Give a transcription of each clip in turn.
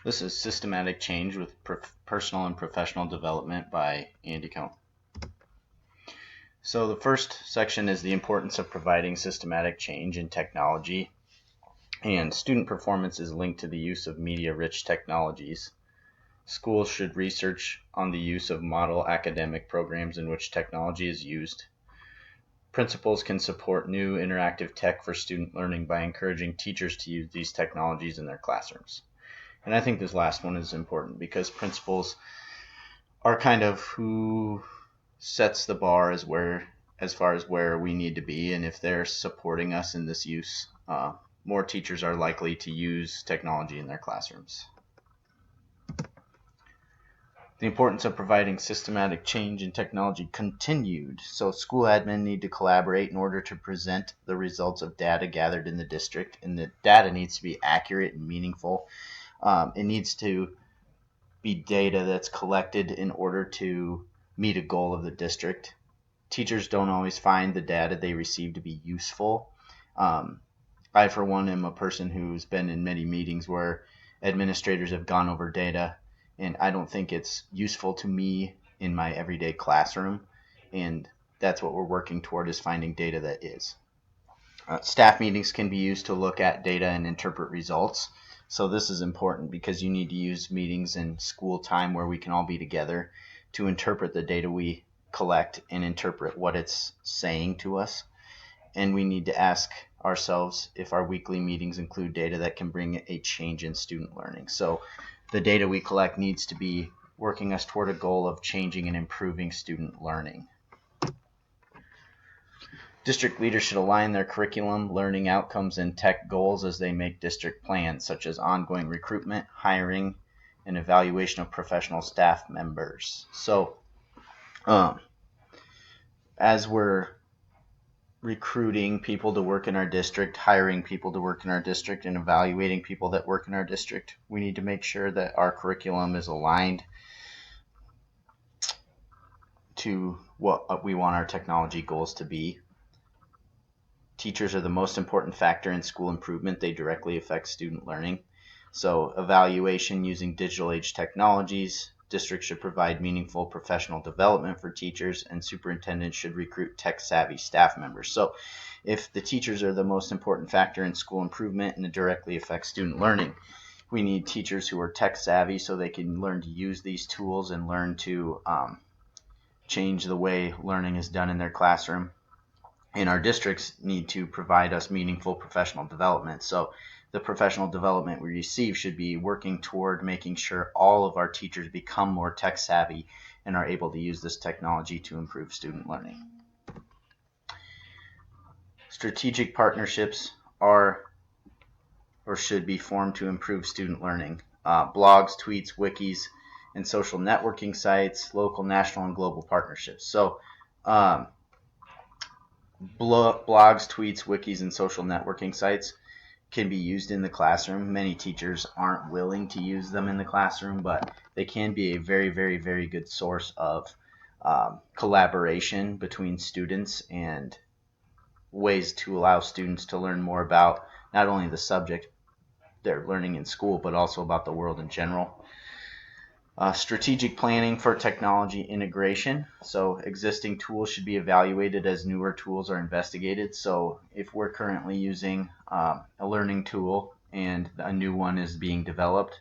This is Systematic Change with Personal and Professional Development by Andy Cohn. So the first section is the importance of providing systematic change in technology, and student performance is linked to the use of media-rich technologies. Schools should research on the use of model academic programs in which technology is used. Principals can support new interactive tech for student learning by encouraging teachers to use these technologies in their classrooms. And I think this last one is important because principals are kind of who sets the bar as far as where we need to be, and if they're supporting us in this use, more teachers are likely to use technology in their classrooms. The importance of providing systematic change in technology continued. So school admin need to collaborate in order to present the results of data gathered in the district, and the data needs to be accurate and meaningful. It needs to be data that's collected in order to meet a goal of the district. Teachers don't always find the data they receive to be useful. I, for one, am a person who's been in many meetings where administrators have gone over data, and I don't think it's useful to me in my everyday classroom, and that's what we're working toward, is finding data that is. Staff meetings can be used to look at data and interpret results. So this is important because you need to use meetings in school time where we can all be together to interpret the data we collect and interpret what it's saying to us. And we need to ask ourselves if our weekly meetings include data that can bring a change in student learning. So the data we collect needs to be working us toward a goal of changing and improving student learning. District leaders should align their curriculum, learning outcomes, and tech goals as they make district plans, such as ongoing recruitment, hiring, and evaluation of professional staff members. So, as we're recruiting people to work in our district, hiring people to work in our district, and evaluating people that work in our district, we need to make sure that our curriculum is aligned to what we want our technology goals to be. Teachers are the most important factor in school improvement. They directly affect student learning. So evaluation using digital age technologies. Districts should provide meaningful professional development for teachers, and superintendents should recruit tech-savvy staff members. So if the teachers are the most important factor in school improvement and it directly affects student learning, we need teachers who are tech-savvy so they can learn to use these tools and learn to change the way learning is done in their classroom. And our districts need to provide us meaningful professional development. So the professional development we receive should be working toward making sure all of our teachers become more tech savvy and are able to use this technology to improve student learning. Strategic partnerships are or should be formed to improve student learning. Blogs, tweets, wikis, and social networking sites, local, national, and global partnerships. So blogs, tweets, wikis, and social networking sites can be used in the classroom. Many teachers aren't willing to use them in the classroom, but they can be a very, very, very good source of collaboration between students and ways to allow students to learn more about not only the subject they're learning in school, but also about the world in general. Strategic planning for technology integration. So existing tools should be evaluated as newer tools are investigated. So if we're currently using a learning tool and a new one is being developed,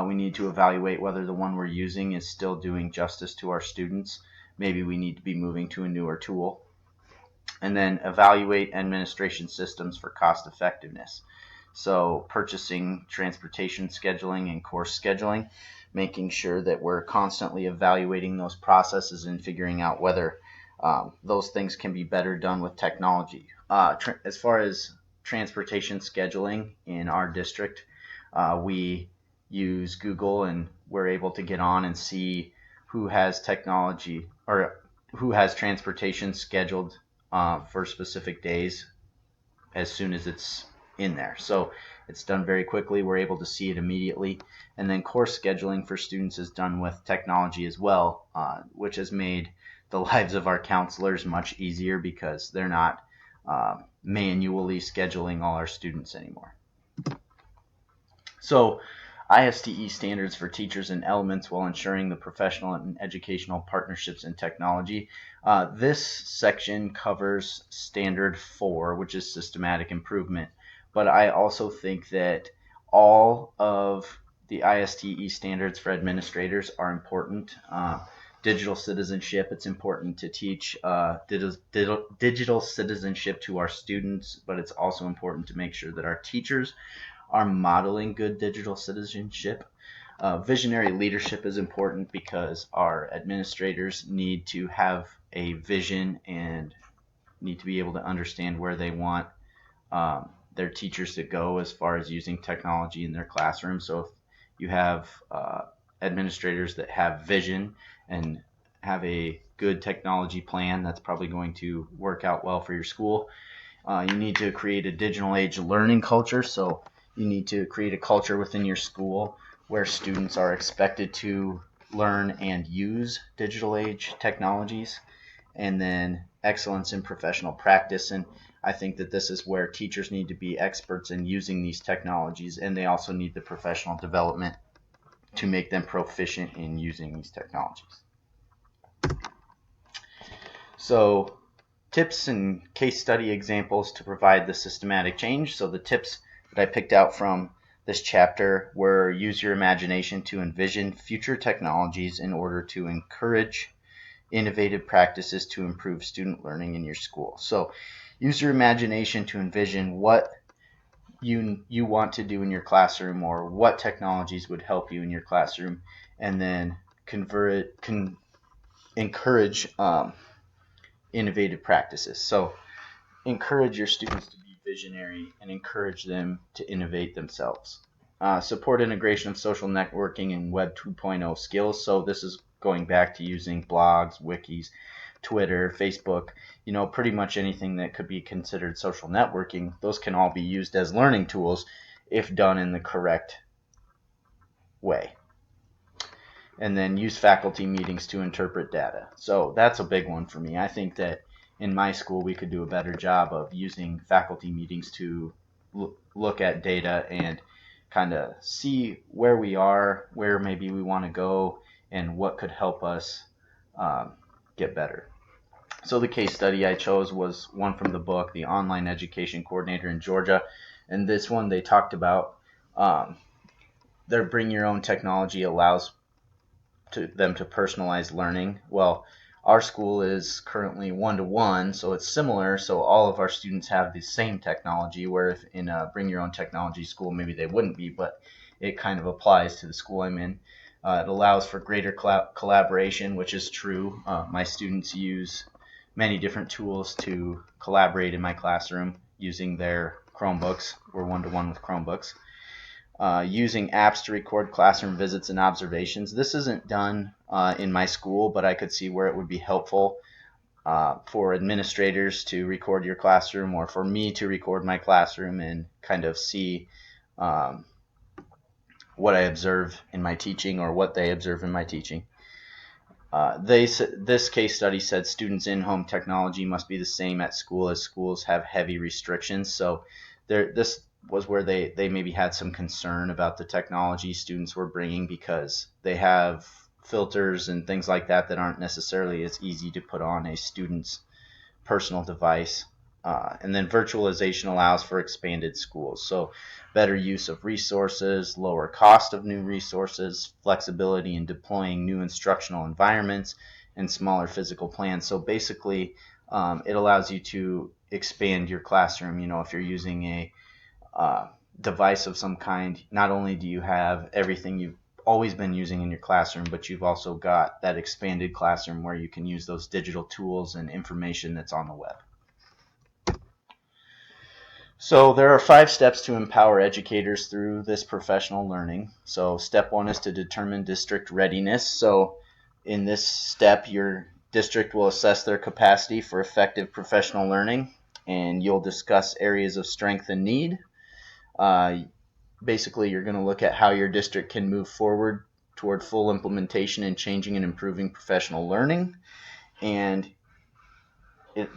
we need to evaluate whether the one we're using is still doing justice to our students. Maybe we need to be moving to a newer tool. And then evaluate administration systems for cost effectiveness. So purchasing, transportation scheduling, and course scheduling, making sure that we're constantly evaluating those processes and figuring out whether those things can be better done with technology. As far as transportation scheduling in our district, we use Google, and we're able to get on and see who has technology or who has transportation scheduled for specific days as soon as it's in there. So it's done very quickly. We're able to see it immediately. And then course scheduling for students is done with technology as well, which has made the lives of our counselors much easier because they're not manually scheduling all our students anymore. So ISTE standards for teachers and elements while ensuring the professional and educational partnerships in technology. This section covers standard 4, which is systematic improvement. But I also think that all of the ISTE standards for administrators are important. Digital citizenship, it's important to teach digital citizenship to our students, but it's also important to make sure that our teachers are modeling good digital citizenship. Visionary leadership is important because our administrators need to have a vision and need to be able to understand where they want their teachers to go as far as using technology in their classroom. So if you have administrators that have vision and have a good technology plan, that's probably going to work out well for your school. You need to create a digital age learning culture. So you need to create a culture within your school where students are expected to learn and use digital age technologies. And then excellence in professional practice. And I think that this is where teachers need to be experts in using these technologies, and they also need the professional development to make them proficient in using these technologies. So tips and case study examples to provide the systematic change. So the tips that I picked out from this chapter were: use your imagination to envision future technologies in order to encourage innovative practices to improve student learning in your school. So use your imagination to envision what you want to do in your classroom, or what technologies would help you in your classroom, and then encourage innovative practices. So encourage your students to be visionary and encourage them to innovate themselves. Support integration of social networking and Web 2.0 skills. So this is going back to using blogs, wikis, Twitter, Facebook, pretty much anything that could be considered social networking. Those can all be used as learning tools if done in the correct way. And then use faculty meetings to interpret data. So that's a big one for me. I think that in my school we could do a better job of using faculty meetings to look at data and kind of see where we are, where maybe we want to go, and what could help us get better. So the case study I chose was one from the book, The Online Education Coordinator in Georgia. And this one, they talked about their bring your own technology allows them to personalize learning. Well, our school is currently 1-to-1, so it's similar. So all of our students have the same technology, where if in a bring your own technology school, maybe they wouldn't be, but it kind of applies to the school I'm in. It allows for greater collaboration, which is true. My students use many different tools to collaborate in my classroom using their Chromebooks. We're 1-to-1 with Chromebooks. Using apps to record classroom visits and observations. This isn't done in my school, but I could see where it would be helpful for administrators to record your classroom, or for me to record my classroom and kind of see what I observe in my teaching, or what they observe in my teaching. This case study said students' in-home technology must be the same at school, as schools have heavy restrictions. So this was where they maybe had some concern about the technology students were bringing, because they have filters and things like that aren't necessarily as easy to put on a student's personal device. And then virtualization allows for expanded schools. So better use of resources, lower cost of new resources, flexibility in deploying new instructional environments, and smaller physical plans. So basically, it allows you to expand your classroom. If you're using a device of some kind, not only do you have everything you've always been using in your classroom, but you've also got that expanded classroom where you can use those digital tools and information that's on the web. So there are 5 steps to empower educators through this professional learning. So step 1 is to determine district readiness. So in this step, your district will assess their capacity for effective professional learning, and you'll discuss areas of strength and need. Basically, you're going to look at how your district can move forward toward full implementation and changing and improving professional learning. And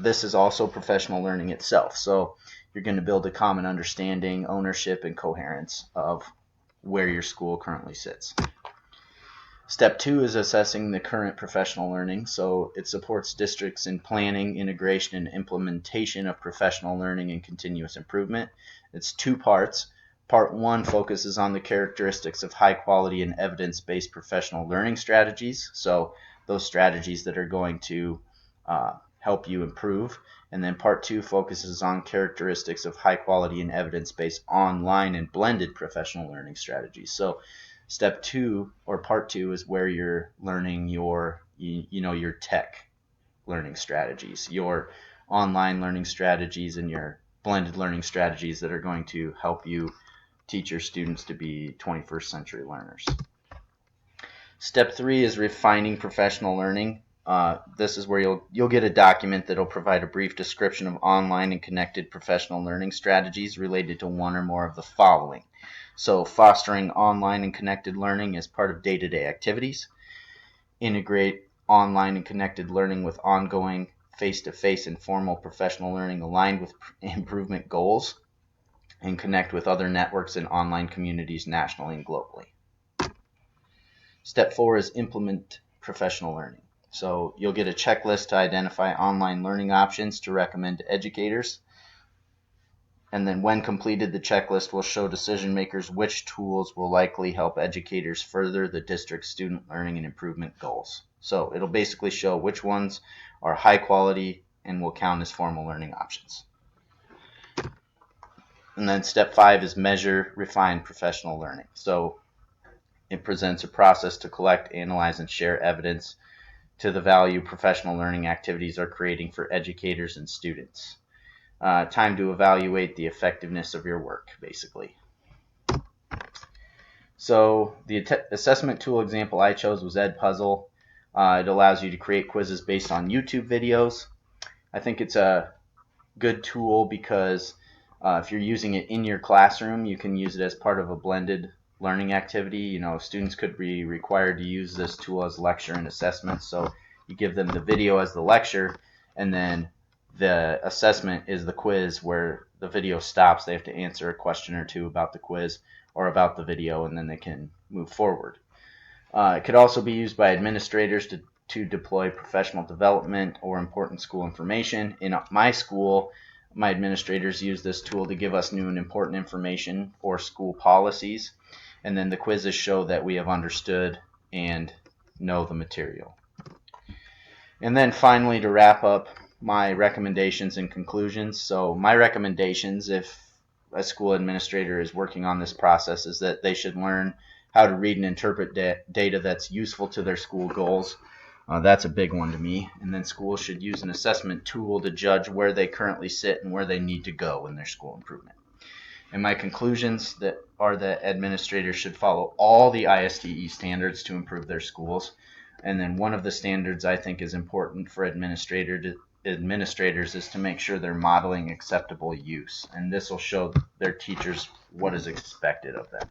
this is also professional learning itself. So you're going to build a common understanding, ownership, and coherence of where your school currently sits. Step 2 is assessing the current professional learning. So it supports districts in planning, integration, and implementation of professional learning and continuous improvement. It's 2 parts. Part 1 focuses on the characteristics of high quality and evidence-based professional learning strategies. So those strategies that are going to help you improve. And then part 2 focuses on characteristics of high quality and evidence-based online and blended professional learning strategies. So step 2 or part 2 is where you're learning your tech learning strategies, your online learning strategies, and your blended learning strategies that are going to help you teach your students to be 21st century learners. Step 3 is refining professional learning. This is where you'll get a document that will provide a brief description of online and connected professional learning strategies related to one or more of the following. So fostering online and connected learning as part of day-to-day activities, integrate online and connected learning with ongoing face-to-face and formal professional learning aligned with improvement goals, and connect with other networks and online communities nationally and globally. Step 4 is implement professional learning. So you'll get a checklist to identify online learning options to recommend to educators. And then when completed, the checklist will show decision makers which tools will likely help educators further the district's student learning and improvement goals. So it'll basically show which ones are high quality and will count as formal learning options. And then step 5 is measure, refine professional learning. So it presents a process to collect, analyze, and share evidence to the value professional learning activities are creating for educators and students. Time to evaluate the effectiveness of your work, basically. So the assessment tool example I chose was Edpuzzle. It allows you to create quizzes based on YouTube videos. I think it's a good tool because if you're using it in your classroom, you can use it as part of a blended learning activity. Students could be required to use this tool as lecture and assessment. So you give them the video as the lecture, and then the assessment is the quiz where the video stops. They have to answer a question or two about the quiz or about the video, and then they can move forward. It could also be used by administrators to deploy professional development or important school information. In my school, my administrators use this tool to give us new and important information for school policies. And then the quizzes show that we have understood and know the material. And then finally, to wrap up, my recommendations and conclusions. So my recommendations, if a school administrator is working on this process, is that they should learn how to read and interpret data that's useful to their school goals. That's a big one to me. And then schools should use an assessment tool to judge where they currently sit and where they need to go in their school improvement. And my conclusions are that administrators should follow all the ISTE standards to improve their schools. And then one of the standards I think is important for administrators is to make sure they're modeling acceptable use. And this will show their teachers what is expected of them.